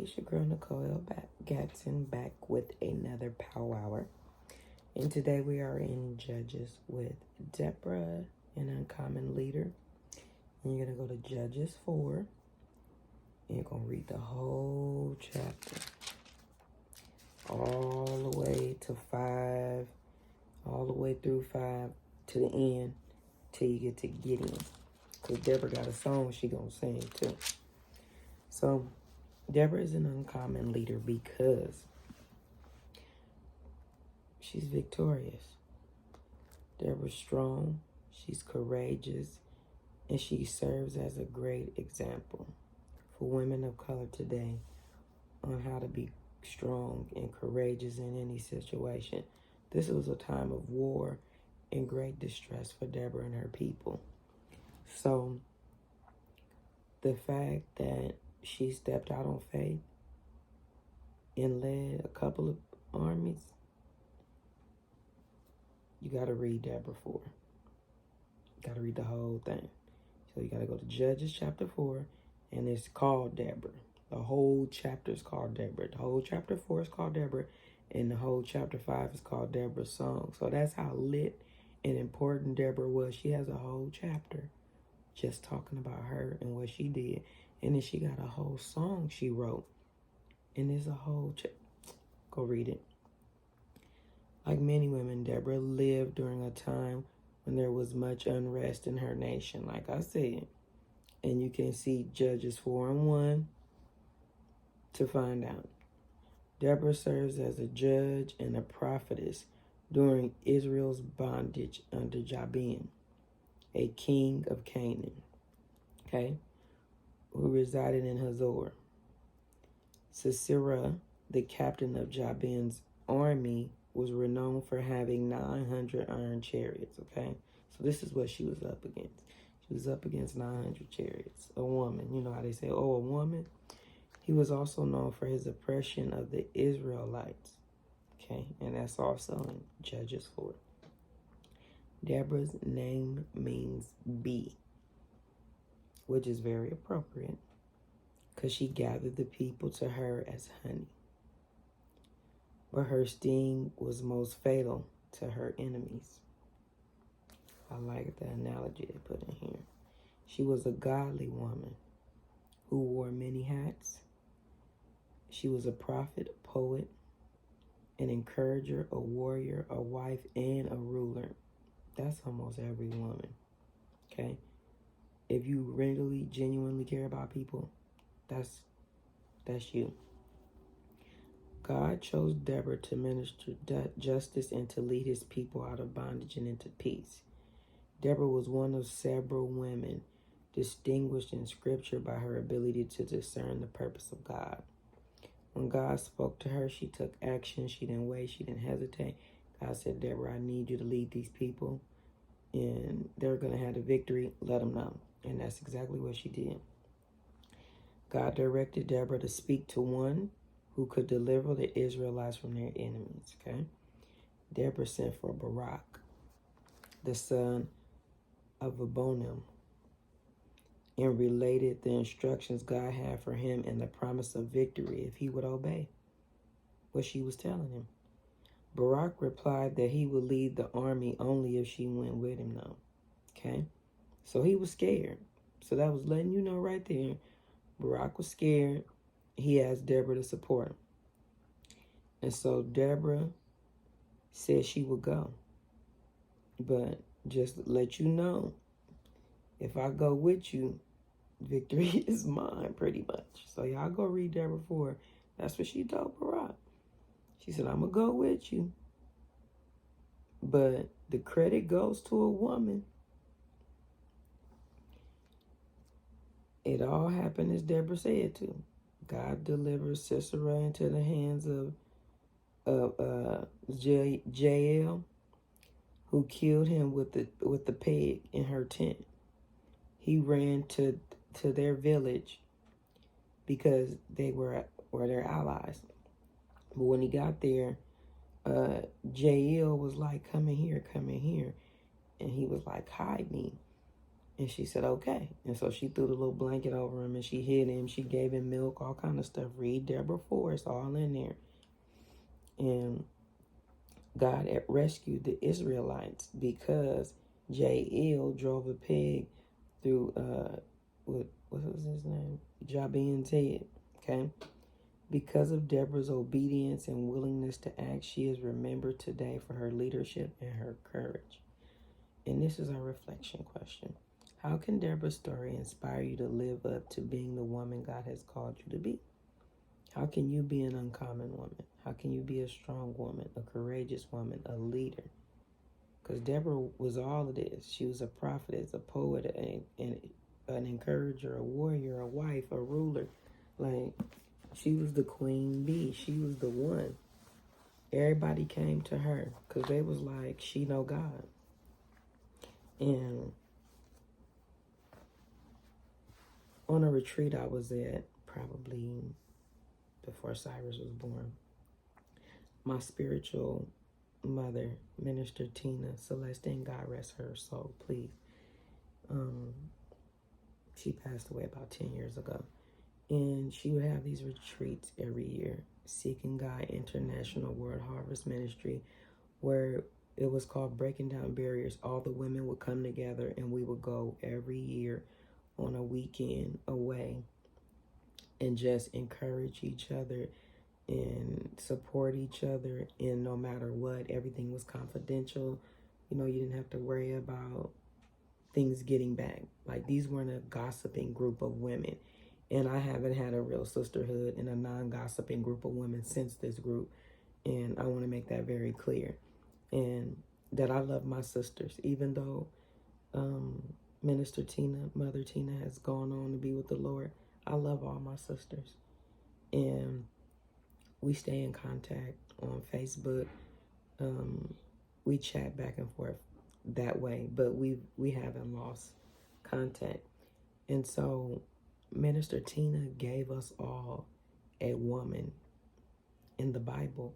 it's your girl Nicole Gatson back with another POWOWER. And today we are in Judges with Deborah, an uncommon leader. And you're going to go to Judges 4. And you're going to read the whole chapter. All the way to 5. All the way through 5 to the end. Till you get to Gideon. Because Deborah got a song she going to sing too. So, Deborah is an uncommon leader because she's victorious. Deborah's strong, she's courageous, and she serves as a great example for women of color today on how to be strong and courageous in any situation. This was a time of war and great distress for Deborah and her people. So, the fact that she stepped out on faith and led a couple of armies, you got to read Deborah 4. You got to read the whole thing. So you got to go to Judges chapter 4, and it's called Deborah. The whole chapter is called Deborah. The whole chapter 4 is called Deborah, and the whole chapter 5 is called Deborah's Song. So that's how lit and important Deborah was. She has a whole chapter just talking about her and what she did. And then she got a whole song she wrote. And there's a whole go read it. Like many women, Deborah lived during a time when there was much unrest in her nation, like I said. And you can see Judges 4 and 1 to find out. Deborah serves as a judge and a prophetess during Israel's bondage under Jabin, a king of Canaan, okay, who resided in Hazor. Sisera, the captain of Jabin's army, was renowned for having 900 iron chariots, okay? So this is what she was up against. She was up against 900 chariots. A woman. You know how they say, oh, a woman? He was also known for his oppression of the Israelites, okay? And that's also in Judges 4. Deborah's name means bee, which is very appropriate because she gathered the people to her as honey. But her sting was most fatal to her enemies. I like the analogy they put in here. She was a godly woman who wore many hats. She was a prophet, a poet, an encourager, a warrior, a wife, and a ruler. That's almost every woman, okay? If you really, genuinely care about people, that's you. God chose Deborah to minister justice and to lead his people out of bondage and into peace. Deborah was one of several women distinguished in Scripture by her ability to discern the purpose of God. When God spoke to her, she took action. She didn't wait. She didn't hesitate. God said, Deborah, I need you to lead these people, and they're going to have the victory. Let them know. And that's exactly what she did. God directed Deborah to speak to one who could deliver the Israelites from their enemies, okay? Deborah sent for Barak, the son of Abonim, and related the instructions God had for him and the promise of victory if he would obey what she was telling him. Barak replied that he would lead the army only if she went with him now, okay? So he was scared. So that was letting you know right there. Barak was scared. He asked Deborah to support him. And so Deborah said she would go. But just to let you know, if I go with you, victory is mine pretty much. So y'all go read Deborah 4. That's what she told Barak. She said, I'm going to go with you. But the credit goes to a woman. It all happened as Deborah said to. God delivered Sisera into the hands of Jael, who killed him with the peg in her tent. He ran to their village because they were their allies. But when he got there, Jael was like, come in here. And he was like, hide me. And she said, okay. And so she threw the little blanket over him and she hid him. She gave him milk, all kind of stuff. Read Deborah 4, it's all in there. And God had rescued the Israelites because Jael drove a pig through, what was his name? Jabin's head, okay? Because of Deborah's obedience and willingness to act, she is remembered today for her leadership and her courage. And this is our reflection question. How can Deborah's story inspire you to live up to being the woman God has called you to be? How can you be an uncommon woman? How can you be a strong woman, a courageous woman, a leader? Because Deborah was all of this. She was a prophetess, a poet, an encourager, a warrior, a wife, a ruler. Like, she was the queen bee. She was the one. Everybody came to her because they was like, she know God. And on a retreat I was at, probably before Cyrus was born, my spiritual mother, Minister Tina Celestine, God rest her soul, please. She passed away about 10 years ago. And she would have these retreats every year, Seeking God International World Harvest Ministry, where it was called Breaking Down Barriers. All the women would come together and we would go every year on a weekend away and just encourage each other and support each other. And no matter what, everything was confidential. You know, you didn't have to worry about things getting back. Like, these weren't a gossiping group of women. And I haven't had a real sisterhood and a non-gossiping group of women since this group. And I want to make that very clear. And that I love my sisters, even though Minister Tina, Mother Tina, has gone on to be with the Lord. I love all my sisters. And we stay in contact on Facebook. We chat back and forth that way, but we haven't lost contact. And so Minister Tina gave us all a woman in the Bible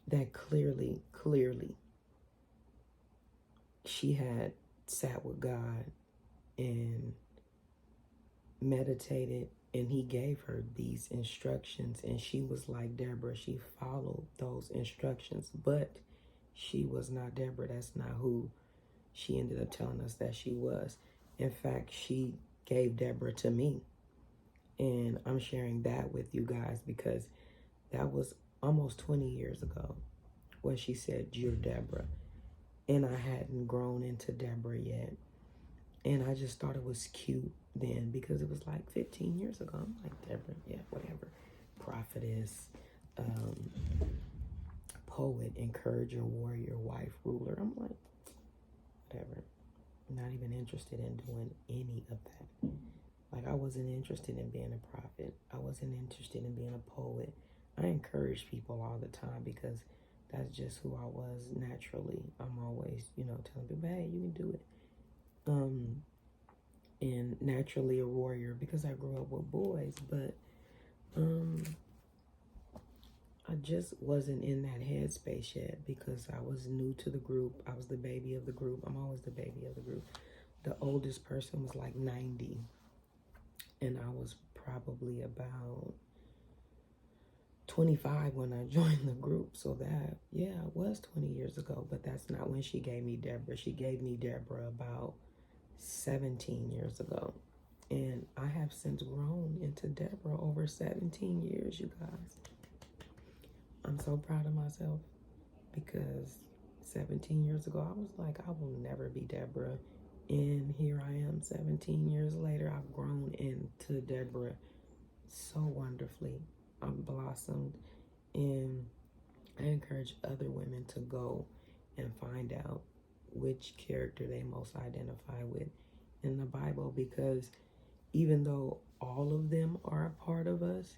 that clearly she had sat with God and meditated, and he gave her these instructions, and she was like Deborah. She followed those instructions, but she was not Deborah. That's not who she ended up telling us that she was. In fact, she gave Deborah to me, and I'm sharing that with you guys because that was almost 20 years ago when she said, you're Deborah. And I hadn't grown into Deborah yet. And I just thought it was cute then because it was like 15 years ago. I'm like, Deborah, yeah, whatever. Prophetess, poet, encourager, warrior, wife, ruler. I'm like, whatever. Not even interested in doing any of that. Like, I wasn't interested in being a prophet. I wasn't interested in being a poet. I encourage people all the time because that's just who I was naturally. I'm always, telling people, hey, you can do it. And naturally a warrior because I grew up with boys, but I just wasn't in that headspace yet because I was new to the group. I was the baby of the group. I'm always the baby of the group. The oldest person was like 90, and I was probably about 25 when I joined the group. So that, yeah, it was 20 years ago, but that's not when she gave me Deborah. She gave me Deborah about 17 years ago. And I have since grown into Deborah over 17 years, you guys. I'm so proud of myself because 17 years ago, I was like, I will never be Deborah. And here I am 17 years later. I've grown into Deborah so wonderfully. I've blossomed, and I encourage other women to go and find out which character they most identify with in the Bible, because even though all of them are a part of us,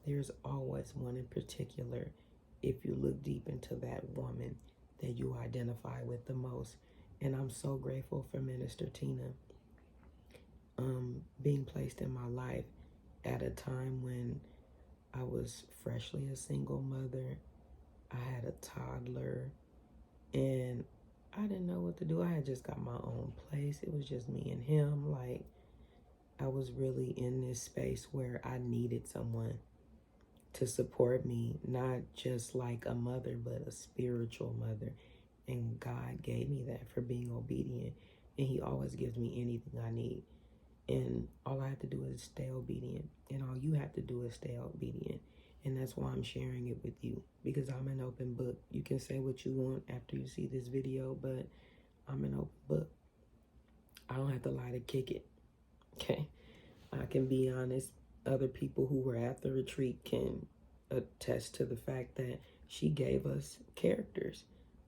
there's always one in particular, if you look deep into that woman, that you identify with the most. And I'm so grateful for Minister Tina being placed in my life at a time when I was freshly a single mother. I had a toddler, and I didn't know what to do. I had just got my own place. It was just me and him. Like, I was really in this space where I needed someone to support me, not just like a mother, but a spiritual mother. And God gave me that for being obedient. And he always gives me anything I need. And all I have to do is stay obedient. And all you have to do is stay obedient. And that's why I'm sharing it with you, because I'm an open book. You can say what you want after you see this video, but I'm an open book. I don't have to lie to kick it. Okay? I can be honest. Other people who were at the retreat can attest to the fact that she gave us characters.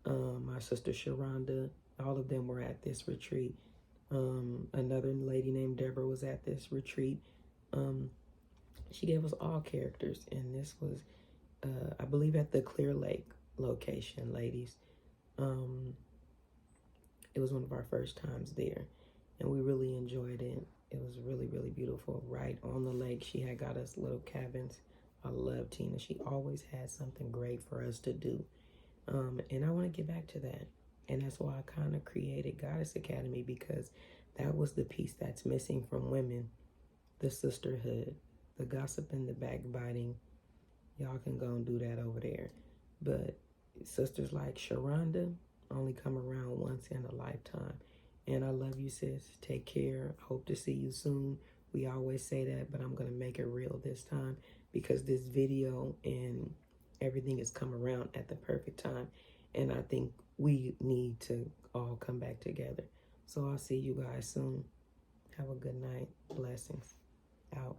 My sister Sharonda, all of them were at this retreat. Another lady named Deborah was at this retreat. She gave us all characters, and this was, I believe, at the Clear Lake location, ladies. It was one of our first times there, and we really enjoyed it. It was really, really beautiful. Right on the lake, she had got us little cabins. I love Tina. She always had something great for us to do. And I want to get back to that. And that's why I kind of created Goddess Academy, because that was the piece that's missing from women. The sisterhood, the gossip and the backbiting. Y'all can go and do that over there. But sisters like Sharonda only come around once in a lifetime. And I love you, sis. Take care. Hope to see you soon. We always say that, but I'm going to make it real this time, because this video and everything has come around at the perfect time. And I think we need to all come back together. So I'll see you guys soon. Have a good night. Blessings. Out.